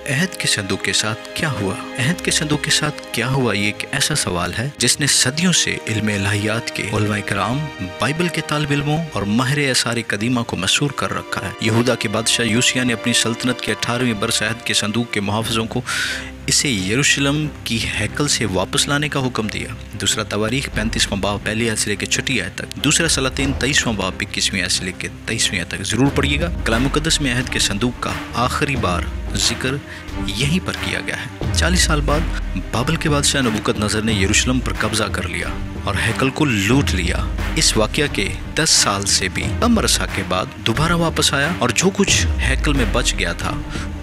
अहद के संदूक के साथ क्या हुआ? अहद के संदूक के साथ क्या हुआ, ये एक ऐसा सवाल है जिसने सदियों से इल्म इलाहियात के उलमाए किराम, बाइबल के तालिब इल्मों और माहिर आसार कदीमा को मशहूर कर रखा है। यहूदा के बादशाह यूसिया ने अपनी सल्तनत के 18वीं बरस अहद के संदूक के मुहाफ़िज़ों को इसे यरूशलेम की हैकल से वापस लाने का हुक्म दिया। दूसरा तवारीख 35वां बाब 1 आयत से लेकर 6 आयत तक, दूसरा सलातीन 23वां बाब 21वीं आयत से लेकर 23वीं आयत तक जरूर पढ़िएगा। कलाम मुक़द्दस में अहद के संदूक का आखिरी बार जिक्र यहीं पर किया गया है। 40 साल बाद बाबल के बादशाह नबूकदनज़र ने यरूशलेम पर कब्जा कर लिया और हैकल को लूट लिया। इस वाक़या के 10 साल से भी कम अरसा के बाद दोबारा वापस आया और जो कुछ हैकल में बच गया था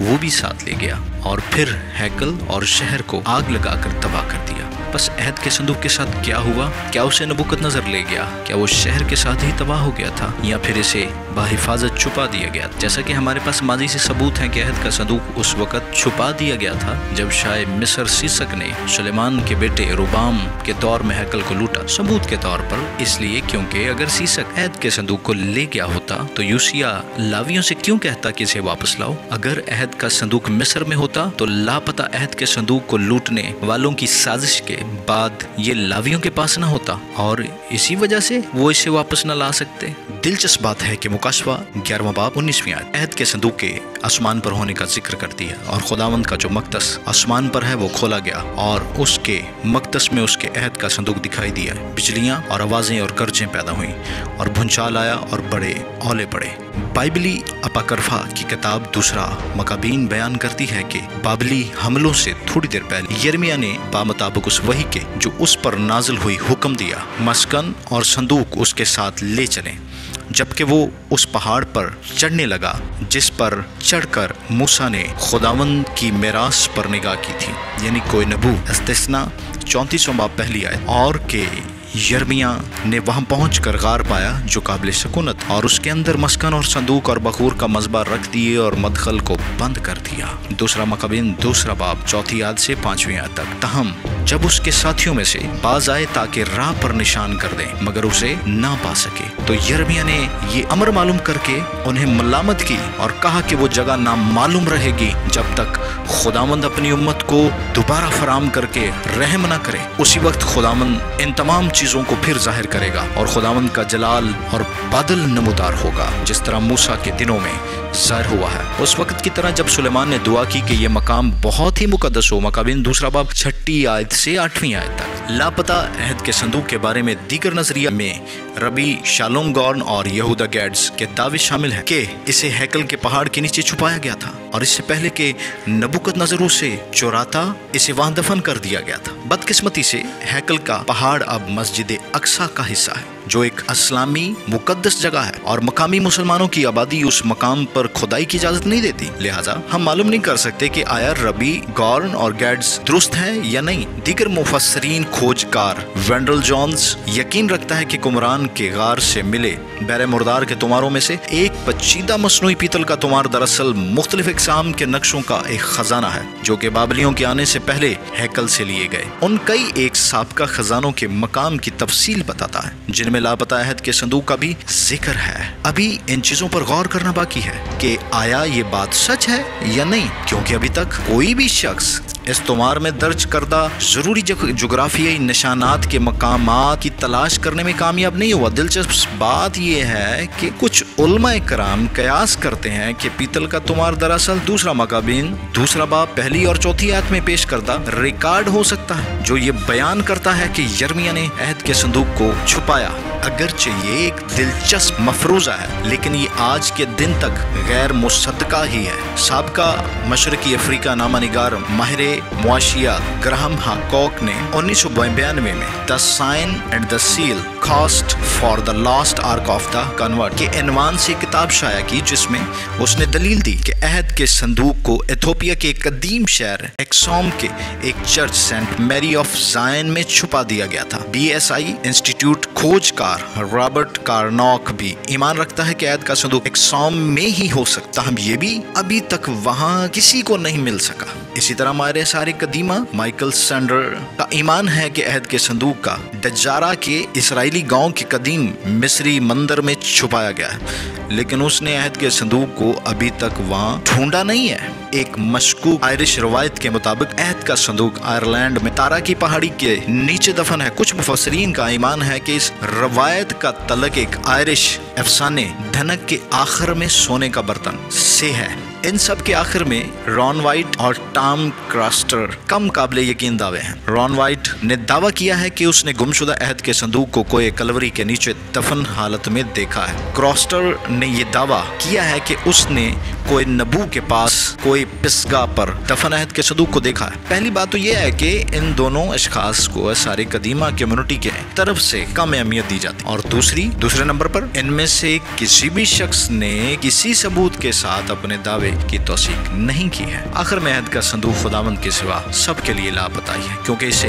वो भी साथ ले गया और फिर हैकल और शहर को आग लगाकर तबाह कर दिया। बस अहद के संदूक के साथ क्या हुआ? क्या उसे नबूकदनज़र ले गया? क्या वो शहर के साथ ही तबाह हो गया था या फिर इसे बाहिफाजत छुपा दिया गया? जैसा कि हमारे पास माजी से सबूत है कि अहद का संदूक उस वक़्त छुपा दिया गया था जब शाह मिस्र सीसक ने सुलेमान के बेटे रुबाम के दौर में हैकल को लूटा। सबूत के तौर पर इसलिए क्योंकि अगर सीसक अहद के संदूक को ले गया होता तो यूसिया लावियों से क्यों कहता कि इसे वापस लाओ? अगर अहद का संदूक मिस्र में होता तो लापता अहद के संदूक को लूटने वालों की साजिश के बाद ये लावियों के पास ना होता और इसी वजह से वो इसे वापस न ला सकते। दिलचस्प बात है कि मुकाशवा 11वां बाब 19वीं आयत अहद के संदूक के आसमान पर होने का जिक्र करती है और खुदावंद का जो मकदस आसमान पर है वो खोला गया और उसके मकदस में उसके अहद का संदूक दिखाई दिया। बिजलियां और आवाजें और गरजें पैदा हुई और भूचाल आया और बड़े औले पड़े। बाइबली अपकरफा की किताब दूसरा मकाबीन बयान करती है कि बाबली हमलों से थोड़ी देर पहले यिर्मयाह ने बामुताबिक उस वही के जो उस पर नाजिल हुई हुक्म दिया मस्कन और संदूक उसके साथ ले चलें। जबकि वो उस पहाड़ पर चढ़ने लगा जिस पर चढ़कर मूसा ने खुदावंद की मिरास पर निगाह की थी, यानी कोई नबू इस्तिस्ना 34वां बाब 1 आयत, और के यिर्मयाह ने वहां पहुंचकर गार पाया जो काबिल सुकूनत और उसके अंदर मस्कन और संदूक और बखूर का मज़बा रख दिए और मदखल को बंद कर दिया। दूसरा मकाबीन दूसरा बाब 4 आयत से 5वीं आयत तक। तहम जब उसके साथियों में से बाज आए ताकि राह पर निशान कर दें मगर उसे ना पा सके तो यिर्मयाह ने ये अमर मालूम करके उन्हें मलामत की और कहा कि वो जगह ना मालूम रहेगी जब तक खुदावंद अपनी उम्मत को दोबारा फराम करके रहम ना करे। उसी वक्त खुदावंद इन तमाम चीजों को फिर जाहिर करेगा और खुदावंद का जलाल और बादल नमूदार होगा जिस तरह मूसा के दिनों में जाहिर हुआ है। उस वक्त की तरह जब सुलेमान ने दुआ की कि यह मकाम बहुत ही मुकद्दस हो। मकाबीन दूसरा बाब 6 आयत से 8वीं आयत तक। लापता अहद के संदूक के बारे में दीगर नजरिया में रबी शालोम गॉर्न और यहूदा गैड्स के दावे शामिल हैं कि इसे हैकल के पहाड़ के नीचे छुपाया गया था और इससे पहले के नबूकदनज़र से चुराता इसे वहां दफन कर दिया गया था। बदकिस्मती से हैकल का पहाड़ अब मस्जिद अक्सा का हिस्सा है जो एक इस्लामी मुकद्दस जगह है और मकामी मुसलमानों की आबादी उस मकाम पर खुदाई की इजाजत नहीं देती। लिहाजा हम मालूम नहीं कर सकते कि आया रबी गॉर्न और गैड्स दुरुस्त हैं या नहीं। दीगर मुफस्सरीन खोजकार वेंडल जॉन्स यकीन रखता है कि कुमरान के गार से मिले बैर मुर्दार के तुमारों में से एक पचीदा मसनूई पीतल का तुमार दरअसल मुख्तलिफ इकसाम के नक्शों का एक खजाना है जो कि बाबलियों के आने से पहले हैकल से लिए गए। उन कई एक साबका खजानों के मकाम की तफसील बताता है जिनमें लापता अहद के संदूक का भी जिक्र है। अभी इन चीजों पर गौर करना बाकी है कि आया ये बात सच है या नहीं, क्योंकि अभी तक कोई भी शख्स इस तुमार में दर्ज करदा जरूरी जोग्राफियाई निशानात के मकामात की तलाश करने में कामयाब नहीं हुआ। दिलचस्प बात यह है कि कुछ उलमाए कराम कयास करते हैं कि पीतल का तुमार दरअसल दूसरा मकाबीन दूसरा बाब 1 और 4 आयत में पेश करदा रिकॉर्ड हो सकता है जो ये बयान करता है कि यिर्मयाह ने अहद के संदूक को छुपाया। अगरचे ये एक दिलचस्प मफरूजा है लेकिन ये आज के दिन तक गैर मुसद्दका ही है। साबका मशरकी अफ्रीका नामा निगार माहिर मुआशिया ग्राहम हाकॉक ने 1992 में the sign and the seal quest for the lost ark of the covenant के इनवान से किताब शाया की जिसमें उसने दलील दी कि अहद के संदूक को इथोपिया के कदीम शहर एक्सोम के एक चर्च सेंट मैरी ऑफ जायन में छुपा दिया गया था। BSI इंस्टीट्यूट खोजकार रॉबर्ट कार्नॉक भी ईमान रखता है कि अहद का संदूक एक्सोम में ही हो सकता है, ये भी अभी तक वहां किसी को नहीं मिल सका। इसी तरह हमारे सारे कदीमा माइकल सैंडर का ईमान है कि अहद के संदूक का दज्जारा के इसराइली गांव के कदीम मिस्री मंदिर में छुपाया गया है लेकिन उसने अहद के संदूक को अभी तक वहां ढूंढा नहीं है। एक मशकूक आयरिश रवायत के मुताबिक अहद का संदूक आयरलैंड में तारा की पहाड़ी के नीचे दफन है। कुछ मुफस्सिरीन का ईमान है कि इस रवायत का तल्लुक एक आयरिश अफसाने धनक के आखिर में सोने का बर्तन से है। इन सब के आखिर में रॉन वाइट और टॉम क्रॉस्टर कम काबिल यकीन दावे हैं। रॉन वाइट ने दावा किया है कि उसने गुमशुदा अहद के संदूक को कोई कलवरी के नीचे दफन हालत में देखा है। क्रॉस्टर ने यह दावा किया है कि उसने कोई नबू के पास कोई पिसगा पर दफन अहद के संदूक को देखा है। पहली बात तो यह है कि इन दोनों अशखास को सारी कदीमा कम्युनिटी के तरफ से कम अहमियत दी जाती है, और दूसरे नंबर पर इनमें से किसी भी शख्स ने किसी सबूत के साथ अपने दावे की तौसीक नहीं की है। आखिर में अहद का संदूक खुदावंद के सिवा सबके लिए लापता ही है, क्योंकि इसे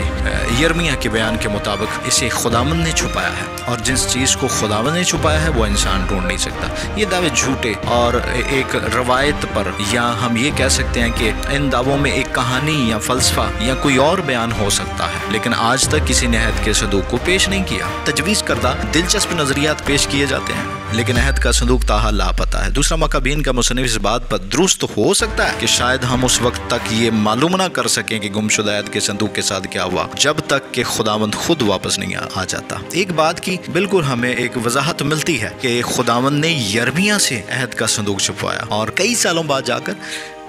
यिर्मयाह के बयान के मुताबिक इसे खुदावंद ने छुपाया है, और जिस चीज को खुदावंद ने छुपाया है वो इंसान ढूंढ नहीं सकता। ये दावे झूठे और एक रवायत पर, या हम ये कह सकते हैं कि इन दावों में एक कहानी या फलसफा या कोई और बयान हो सकता है, लेकिन आज तक किसी ने अहद के संदूक को पेश नहीं किया। तजवीज़ करदा दिलचस्प नजरियात पेश किए जाते हैं, लेकिन अहद का संदूक ताहा लापता है। दूसरा मकाबीन का मुसन्निफ इस बात पर दुरुस्त हो सकता है कि शायद हम उस वक्त तक ये मालूम ना कर सकें कि गुमशुदा अहद के संदूक के साथ क्या हुआ, जब तक कि खुदावंद खुद वापस नहीं आ जाता। एक बात की बिल्कुल हमें एक वजाहत मिलती है कि खुदावंद ने यिर्मयाह से अहद का संदूक छुपाया, और कई सालों बाद जाकर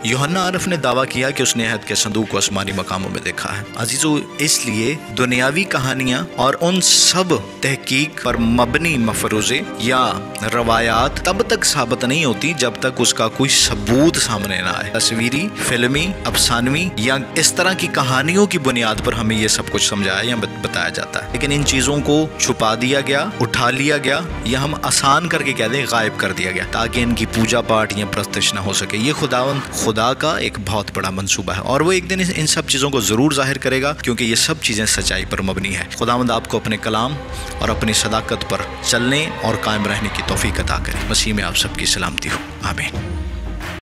यूहन्ना आरिफ ने दावा किया कि उसने अहद के संदूक को आसमानी मकामों में देखा है। अजीजों, इसलिए दुनियावी कहानियां और उन सब तहकीक पर मबनी मफरूज़े या रवायात तब तक साबित नहीं होती जब तक उसका कोई सबूत सामने ना आए। तस्वीरी, फिल्मी, अफसानवी या इस तरह की कहानियों की बुनियाद पर हमें ये सब कुछ समझाया या बताया जाता है, लेकिन इन चीज़ों को छुपा दिया गया, उठा लिया गया, या हम आसान करके कह दें गायब कर दिया गया, ताकि इनकी पूजा पाठ या प्रस्तुत न हो सके। ये खुदा का एक बहुत बड़ा मंसूबा है, और वो एक दिन इन सब चीज़ों को ज़रूर जाहिर करेगा, क्योंकि ये सब चीज़ें सच्चाई पर मबनी है। खुदावंद आपको अपने कलाम और अपनी सदाकत पर चलने और कायम रहने की तौफीक अता करे। मसीह में आप सबकी सलामती हो। आमीन।